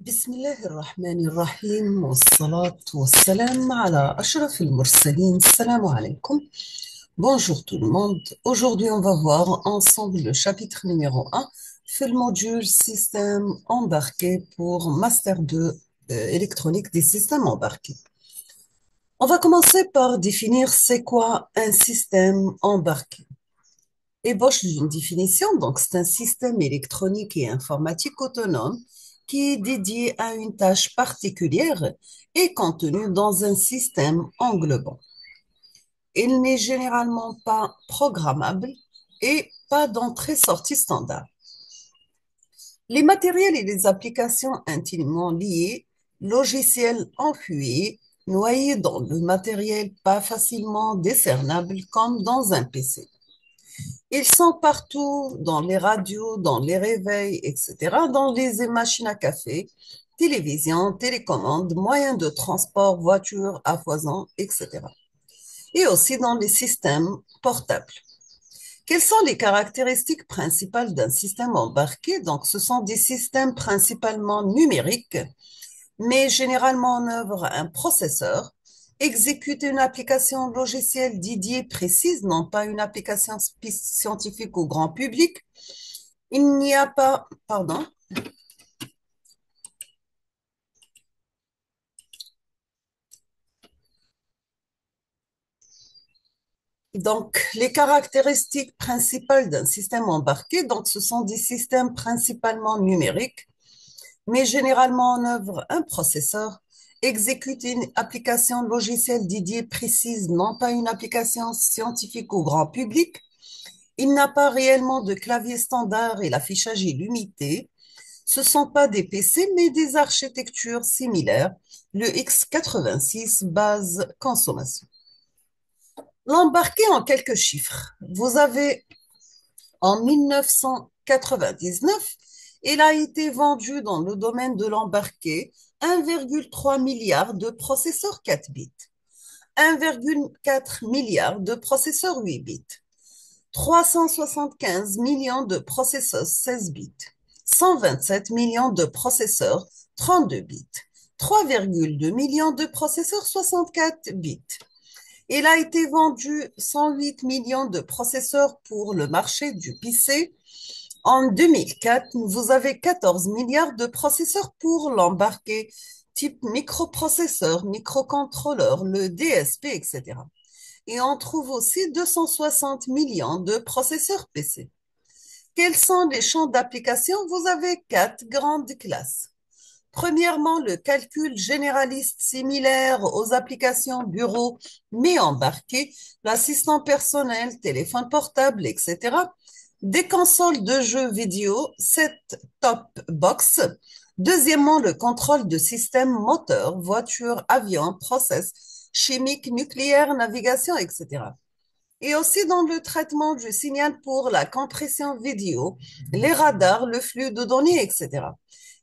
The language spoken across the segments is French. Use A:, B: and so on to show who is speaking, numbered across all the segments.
A: بسم الله الرحمن الرحيم والصلاة والسلام على أشرف المرسلين. Salam alaikum. Bonjour tout le monde. Aujourd'hui, on va voir ensemble le chapitre numéro 1, fait le module système embarqué pour Master 2 électronique des systèmes embarqués. On va commencer par définir c'est quoi un système embarqué. Ébauche d'une définition, donc c'est un système électronique et informatique autonome qui est dédié à une tâche particulière et contenu dans un système englobant. Il n'est généralement pas programmable et pas d'entrée-sortie standard. Les matériels et les applications intimement liés, logiciels enfouis, noyés dans le matériel pas facilement décernable comme dans un PC. Ils sont partout, dans les radios, dans les réveils, etc., dans les machines à café, télévision, télécommande, moyens de transport, voitures à foison, etc. Et aussi dans les systèmes portables. Quelles sont les caractéristiques principales d'un système embarqué? Donc, ce sont des systèmes principalement numériques, mais généralement en œuvre un processeur, exécute une application logicielle dédiée précise, non pas une application scientifique au grand public. Il n'y a pas, pardon, donc les caractéristiques principales d'un système embarqué, donc ce sont des systèmes principalement numériques, mais généralement en œuvre un processeur, exécute une application logicielle dédiée précise, non pas une application scientifique au grand public. Il n'a pas réellement de clavier standard et l'affichage est limité. Ce ne sont pas des PC, mais des architectures similaires, le x86 base consommation. L'embarqué en quelques chiffres. Vous avez en 1999, il a été vendu dans le domaine de l'embarqué 1,3 milliard de processeurs 4 bits, 1,4 milliard de processeurs 8 bits, 375 millions de processeurs 16 bits, 127 millions de processeurs 32 bits, 3,2 millions de processeurs 64 bits. Il a été vendu 108 millions de processeurs pour le marché du PC. En 2004, vous avez 14 milliards de processeurs pour l'embarqué type microprocesseur, microcontrôleur, le DSP, etc. Et on trouve aussi 260 millions de processeurs PC. Quels sont les champs d'application? Vous avez quatre grandes classes. Premièrement, le calcul généraliste similaire aux applications bureau, mais embarqué, l'assistant personnel, téléphone portable, etc. Des consoles de jeux vidéo, set-top box. Deuxièmement, le contrôle de systèmes moteurs, voitures, avions, process, chimiques, nucléaires, navigation, etc. Et aussi dans le traitement du signal pour la compression vidéo, les radars, le flux de données, etc.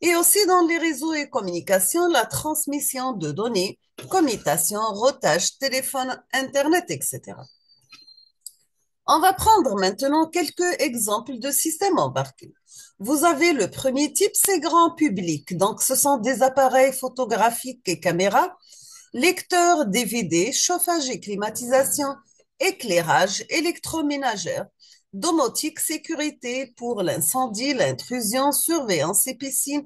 A: Et aussi dans les réseaux et communications, la transmission de données, commutation, routage, téléphone, Internet, etc. On va prendre maintenant quelques exemples de systèmes embarqués. Vous avez le premier type, c'est grand public. Donc, ce sont des appareils photographiques et caméras, lecteurs DVD, chauffage et climatisation, éclairage, électroménager, domotique, sécurité pour l'incendie, l'intrusion, surveillance et piscine,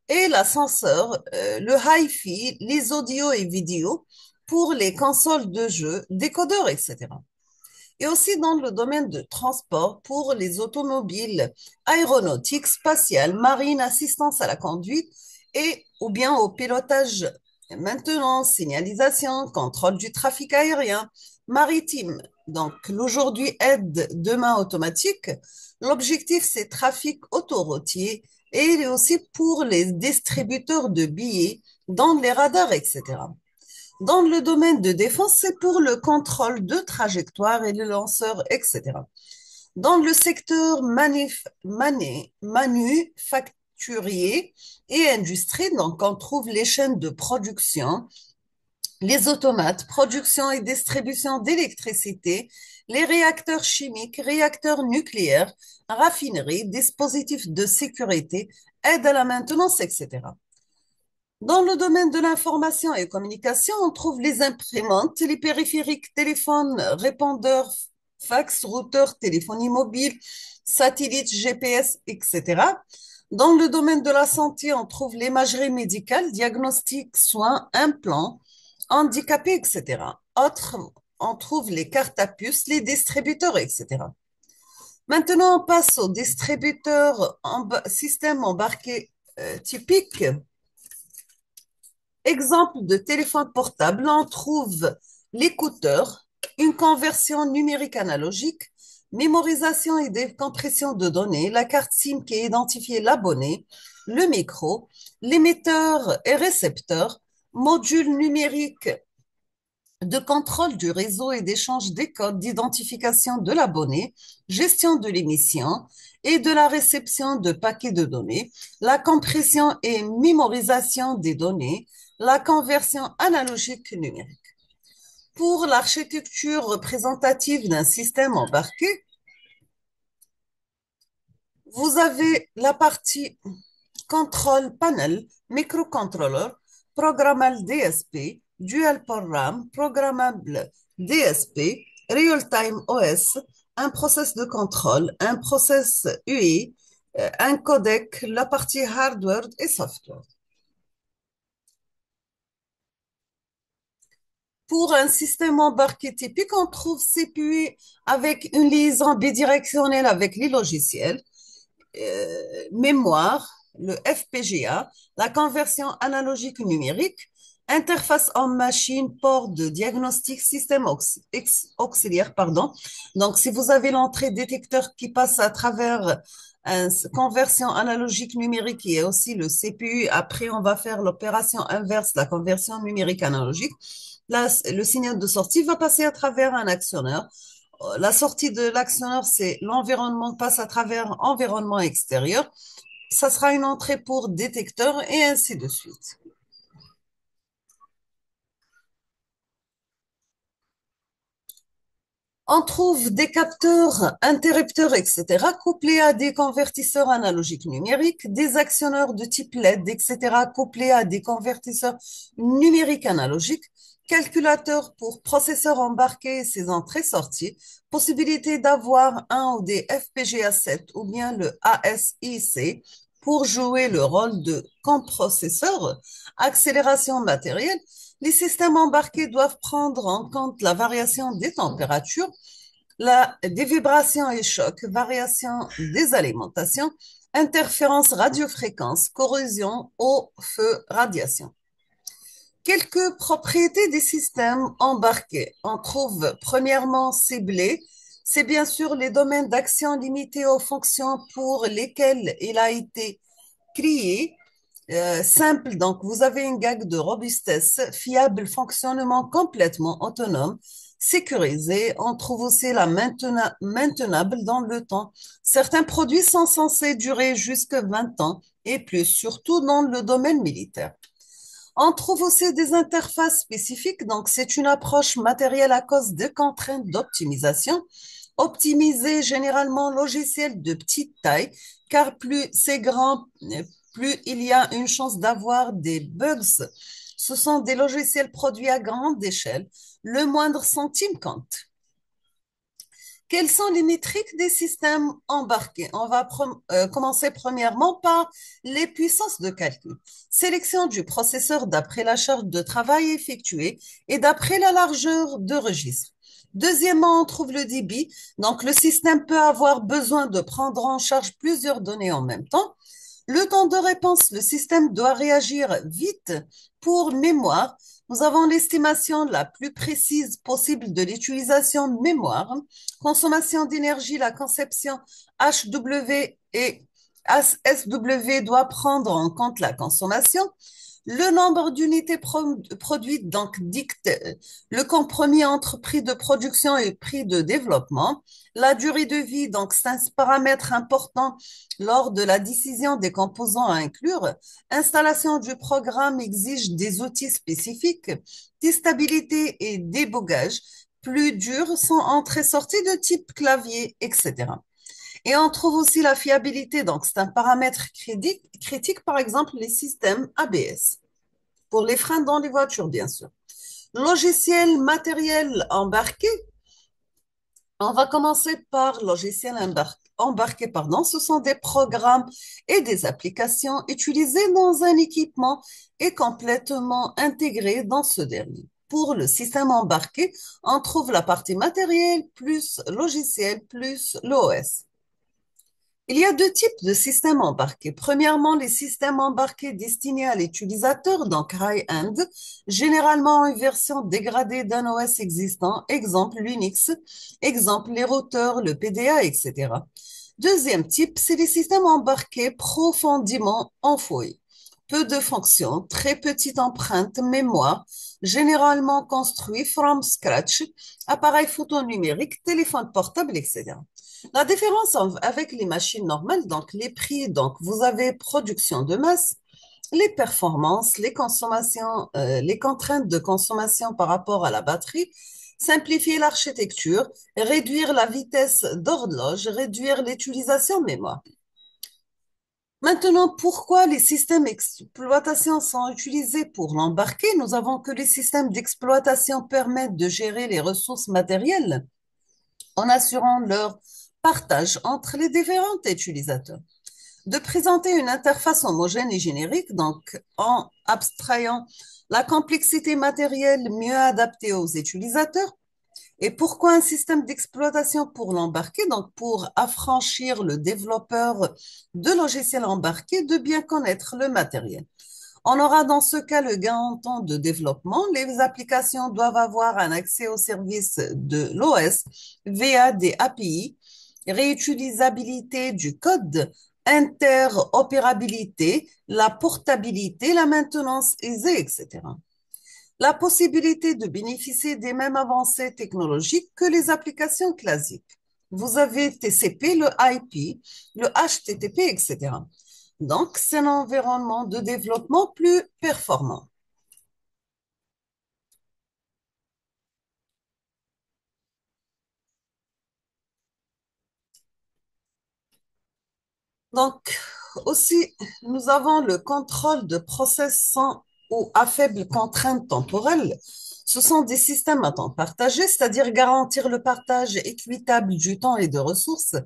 A: et l'ascenseur, le hi-fi, les audios et vidéos pour les consoles de jeux, décodeurs, etc. Et aussi dans le domaine de transport pour les automobiles, aéronautique, spatiale, marine, assistance à la conduite et ou bien au pilotage, maintenance, signalisation, contrôle du trafic aérien, maritime. Donc l'aujourd'hui aide, demain automatique. L'objectif, c'est trafic autoroutier et aussi pour les distributeurs de billets dans les radars, etc. Dans le domaine de défense, c'est pour le contrôle de trajectoire et le lanceur, etc. Dans le secteur manufacturier et industrie, donc on trouve les chaînes de production, les automates, production et distribution d'électricité, les réacteurs chimiques, réacteurs nucléaires, raffineries, dispositifs de sécurité, aide à la maintenance, etc. Dans le domaine de l'information et communication, on trouve les imprimantes, les périphériques, téléphones, répondeurs, fax, routeurs, téléphonie mobile, satellites, GPS, etc. Dans le domaine de la santé, on trouve l'imagerie médicale, diagnostic, soins, implants, handicapés, etc. Autres, on trouve les cartes à puce, les distributeurs, etc. Maintenant, on passe aux distributeurs système embarqué typique. Exemple de téléphone portable, on trouve l'écouteur, une conversion numérique analogique, mémorisation et décompression de données, la carte SIM qui identifie l'abonné, le micro, l'émetteur et récepteur, module numérique de contrôle du réseau et d'échange des codes d'identification de l'abonné, gestion de l'émission et de la réception de paquets de données, la compression et mémorisation des données, la conversion analogique numérique. Pour l'architecture représentative d'un système embarqué, vous avez la partie control panel, microcontroller, programmable DSP, dual port RAM, programmable DSP, real-time OS, un process de contrôle, un process UI, un codec, la partie hardware et software. Pour un système embarqué typique, on trouve CPU avec une liaison bidirectionnelle avec les logiciels, mémoire, le FPGA, la conversion analogique numérique, interface en machine, port de diagnostic, système auxiliaire, pardon. Donc, si vous avez l'entrée détecteur qui passe à travers une conversion analogique numérique et aussi le CPU, après, on va faire l'opération inverse, la conversion numérique analogique. Là, le signal de sortie va passer à travers un actionneur. La sortie de l'actionneur, c'est l'environnement passe à travers environnement extérieur. Ça sera une entrée pour détecteur et ainsi de suite. On trouve des capteurs, interrupteurs, etc., couplés à des convertisseurs analogiques numériques, des actionneurs de type LED, etc., couplés à des convertisseurs numériques analogiques, calculateurs pour processeurs embarqués et ses entrées-sorties, possibilité d'avoir un ou des FPGA 7 ou bien le ASIC pour jouer le rôle de coprocesseur, accélération matérielle. Les systèmes embarqués doivent prendre en compte la variation des températures, des vibrations et chocs, variation des alimentations, interférences radiofréquences, corrosion, eau, feu, radiation. Quelques propriétés des systèmes embarqués. On trouve premièrement ciblés. C'est bien sûr les domaines d'action limités aux fonctions pour lesquelles il a été créé. Simple, donc vous avez une gamme de robustesse, fiable, fonctionnement complètement autonome, sécurisé. On trouve aussi la maintenable dans le temps. Certains produits sont censés durer jusqu'à 20 ans et plus, surtout dans le domaine militaire. On trouve aussi des interfaces spécifiques, donc c'est une approche matérielle à cause des contraintes d'optimisation. Optimiser généralement logiciel de petite taille, car plus c'est grand, plus il y a une chance d'avoir des bugs. Ce sont des logiciels produits à grande échelle. Le moindre centime compte. Quelles sont les métriques des systèmes embarqués? On va commencer premièrement par les puissances de calcul. Sélection du processeur d'après la charge de travail effectuée et d'après la largeur de registre. Deuxièmement, on trouve le débit. Donc, le système peut avoir besoin de prendre en charge plusieurs données en même temps. Le temps de réponse, le système doit réagir vite. Pour mémoire, nous avons l'estimation la plus précise possible de l'utilisation de mémoire. Consommation d'énergie, la conception HW et SW doit prendre en compte la consommation. Le nombre d'unités produites donc dicte le compromis entre prix de production et prix de développement. La durée de vie, donc c'est un paramètre important lors de la décision des composants à inclure. Installation du programme exige des outils spécifiques. Stabilité et débogage plus durs sont entrées-sorties de type clavier, etc. Et on trouve aussi la fiabilité, donc c'est un paramètre critique, par exemple les systèmes ABS. pour les freins dans les voitures, bien sûr. Logiciel matériel embarqué. On va commencer par logiciel embarqué, pardon. Ce sont des programmes et des applications utilisés dans un équipement et complètement intégrés dans ce dernier. Pour le système embarqué, on trouve la partie matérielle plus logiciel plus l'OS. Il y a deux types de systèmes embarqués. Premièrement, les systèmes embarqués destinés à l'utilisateur, donc high-end, généralement une version dégradée d'un OS existant, exemple Linux, exemple les routeurs, le PDA, etc. Deuxième type, c'est les systèmes embarqués profondément enfouis. Peu de fonctions, très petite empreinte mémoire, généralement construits from scratch, appareils photo numériques, téléphone portable, etc. La différence avec les machines normales, donc les prix, donc vous avez production de masse, les performances, les consommations, les contraintes de consommation par rapport à la batterie, simplifier l'architecture, réduire la vitesse d'horloge, réduire l'utilisation de mémoire. Maintenant, pourquoi les systèmes d'exploitation sont utilisés pour l'embarquer? Nous avons que les systèmes d'exploitation permettent de gérer les ressources matérielles en assurant leur partage entre les différents utilisateurs, de présenter une interface homogène et générique, donc en abstrayant la complexité matérielle mieux adaptée aux utilisateurs. Et pourquoi un système d'exploitation pour l'embarquer? Donc, pour affranchir le développeur de logiciels embarqués de bien connaître le matériel. On aura dans ce cas le gain en temps de développement. Les applications doivent avoir un accès aux services de l'OS via des API, réutilisabilité du code, interopérabilité, la portabilité, la maintenance aisée, etc. La possibilité de bénéficier des mêmes avancées technologiques que les applications classiques. Vous avez TCP, le IP, le HTTP, etc. Donc, c'est un environnement de développement plus performant. Donc, aussi, nous avons le contrôle de process sans ou à faible contrainte temporelle. Ce sont des systèmes à temps partagé, c'est-à-dire garantir le partage équitable du temps et de ressources.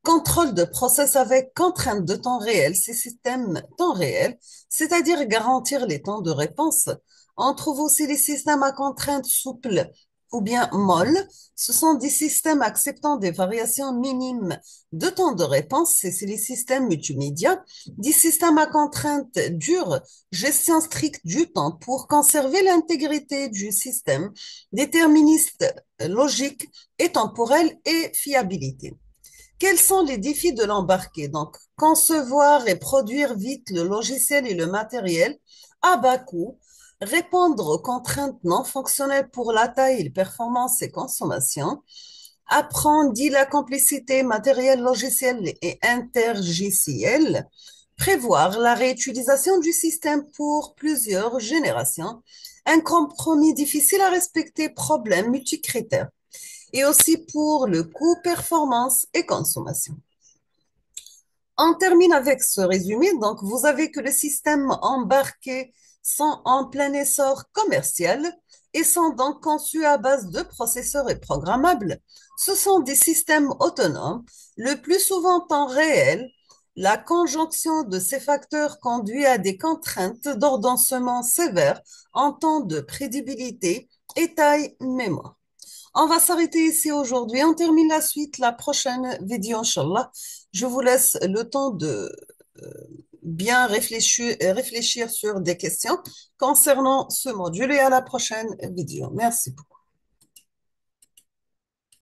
A: Contrôle de process avec contrainte de temps réel, ces systèmes temps réel, c'est-à-dire garantir les temps de réponse. On trouve aussi les systèmes à contrainte souple ou bien molles. Ce sont des systèmes acceptant des variations minimes de temps de réponse, c'est les systèmes multimédia. Des systèmes à contrainte dure, gestion stricte du temps pour conserver l'intégrité du système, déterministe, logique et temporel et fiabilité. Quels sont les défis de l'embarqué? Donc, concevoir et produire vite le logiciel et le matériel à bas coût, répondre aux contraintes non fonctionnelles pour la taille, les performances et consommation, apprendre la complicité matérielle, logicielle et intergicielle, prévoir la réutilisation du système pour plusieurs générations, un compromis difficile à respecter, problème multicritères et aussi pour le coût, performance et consommation. On termine avec ce résumé. Donc, vous avez que les systèmes embarqués sont en plein essor commercial et sont donc conçus à base de processeurs et programmables. Ce sont des systèmes autonomes, le plus souvent temps réel. La conjonction de ces facteurs conduit à des contraintes d'ordonnancement sévères en temps de prédibilité et taille mémoire. On va s'arrêter ici aujourd'hui. On termine la suite la prochaine vidéo, Inch'Allah. Je vous laisse le temps de euh, bien réfléchir sur des questions concernant ce module et à la prochaine vidéo. Merci beaucoup.